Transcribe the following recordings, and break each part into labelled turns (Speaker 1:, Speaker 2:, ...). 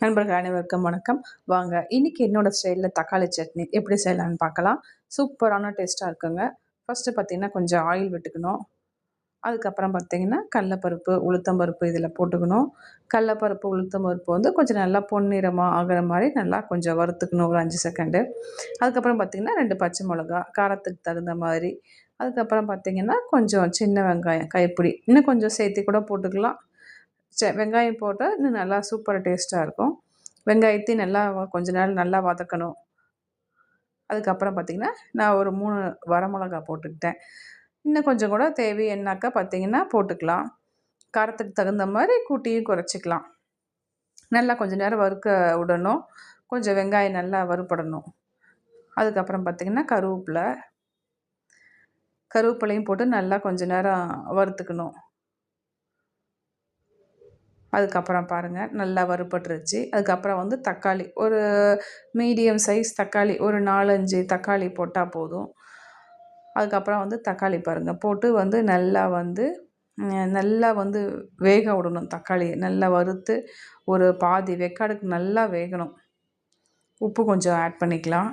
Speaker 1: நண்பர்கள் அனைவருக்கும் வணக்கம். வாங்க இன்னைக்கு என்னோட ஸ்டைலில் தக்காளி சட்னி எப்படி செய்யலான்னு பார்க்கலாம். சூப்பரான டேஸ்ட்டாக இருக்குங்க. ஃபஸ்ட்டு பார்த்திங்கன்னா கொஞ்சம் ஆயில் விட்டுக்கணும். அதுக்கப்புறம் பார்த்திங்கன்னா கடலப்பருப்பு, உளுத்தம்பருப்பு இதில் போட்டுக்கணும். கடலப்பருப்பு, உளுத்தம்பருப்பு வந்து கொஞ்சம் நல்லா பொன்னிறமாக ஆகிற மாதிரி நல்லா கொஞ்சம் வறுத்துக்கணும் ஒரு 5 செகண்டு. அதுக்கப்புறம் பார்த்திங்கன்னா 2 பச்சை மிளகா காரத்துக்கு தகுந்த மாதிரி. அதுக்கப்புறம் பார்த்திங்கன்னா கொஞ்சம் சின்ன வெங்காயம் கைப்பிடி இன்னும் கொஞ்சம் சேர்த்து கூட போட்டுக்கலாம். வெங்காயம் போட்டால் இன்னும் நல்லா சூப்பர் டேஸ்ட்டாக இருக்கும். வெங்காயத்தையும் நல்லா கொஞ்ச நேரம் நல்லா வதக்கணும். அதுக்கப்புறம் பார்த்திங்கன்னா நான் ஒரு 3 வரமிளகா போட்டுக்கிட்டேன். இன்னும் கொஞ்சம் கூட தேவைன்னாக்கா பார்த்திங்கன்னா போட்டுக்கலாம். காரத்துக்கு தகுந்த மாதிரி கூட்டியும் குறைச்சிக்கலாம். நல்லா கொஞ்சம் நேரம் வறுக்க விடணும். கொஞ்சம் வெங்காயம் நல்லா வறுபடணும். அதுக்கப்புறம் பார்த்திங்கன்னா கருவேப்பிலையும் போட்டு நல்லா கொஞ்சம் நேரம் வறுத்துக்கணும். அதுக்கப்புறம் பாருங்கள் நல்லா வறுபட்டுருச்சு. அதுக்கப்புறம் வந்து தக்காளி ஒரு மீடியம் சைஸ் தக்காளி ஒரு 4, 5 தக்காளி போட்டால் போதும். அதுக்கப்புறம் வந்து தக்காளி பாருங்கள் போட்டு வந்து நல்லா வந்து வேக விடணும். தக்காளியை நல்லா வறுத்து ஒரு பாதி வெக்காடுக்கு நல்லா வேகணும். உப்பு கொஞ்சம் ஆட் பண்ணிக்கலாம்.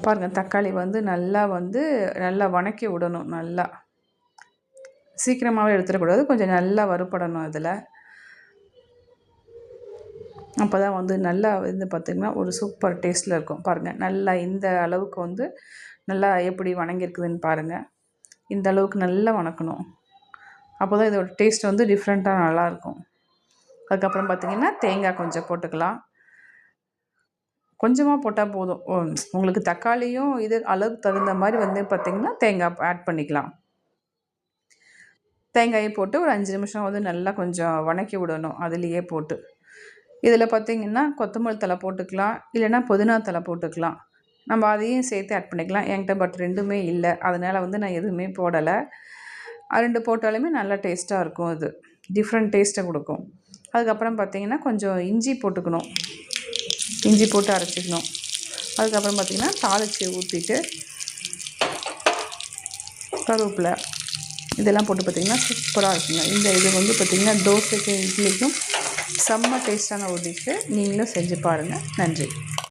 Speaker 1: பாருங்கள் தக்காளி வந்து நல்லா வணக்கி விடணும். நல்லா சீக்கிரமாகவே எடுத்துடக்கூடாது. கொஞ்சம் நல்லா வறுபடணும் அதில். அப்போ தான் வந்து நல்லா வந்து பார்த்திங்கன்னா ஒரு சூப்பர் டேஸ்ட்டில் இருக்கும். பாருங்கள் நல்லா இந்த அளவுக்கு வந்து நல்லா எப்படி வணங்கியிருக்குதுன்னு பாருங்கள். இந்த அளவுக்கு நல்லா வணக்கணும். அப்போ தான் இதோட டேஸ்ட் வந்து டிஃப்ரெண்ட்டாக நல்லாயிருக்கும். அதுக்கப்புறம் பார்த்திங்கன்னா தேங்காய் கொஞ்சம் போட்டுக்கலாம். கொஞ்சமாக போட்டால் போதும். உங்களுக்கு தக்காளியும் இது அளவுக்கு தகுந்த மாதிரி வந்து பார்த்திங்கன்னா தேங்காய் ஆட் பண்ணிக்கலாம். தேங்காயை போட்டு ஒரு 5 நிமிஷம் வந்து நல்லா கொஞ்சம் வணக்கி விடணும் அதுலேயே போட்டு. இதில் பார்த்திங்கன்னா கொத்தமல்லி தழை போட்டுக்கலாம், இல்லைன்னா புதினா தழை போட்டுக்கலாம். நம்ம அதையும் சேர்த்து ஆட் பண்ணிக்கலாம். என்கிட்ட பட் 2மே இல்லை, அதனால் வந்து நான் எதுவுமே போடலை. 2 போட்டாலுமே நல்லா டேஸ்ட்டாக இருக்கும். அது டிஃப்ரெண்ட் டேஸ்ட்டை கொடுக்கும். அதுக்கப்புறம் பார்த்திங்கன்னா கொஞ்சம் இஞ்சி போட்டுக்கணும். இஞ்சி போட்டு அரைச்சிக்கணும். அதுக்கப்புறம் பார்த்திங்கன்னா தாளித்து ஊற்றிட்டு கருவேப்பிலை இதெல்லாம் போட்டு பார்த்திங்கன்னா சூப்பராக இருக்குங்க. இது வந்து பார்த்திங்கன்னா தோசைக்கும் இட்லிக்கும் செம்ம டேஸ்ட்டான ஒரு டிஷ்ஷு. நீங்களும் செஞ்சு பாருங்கள். நன்றி.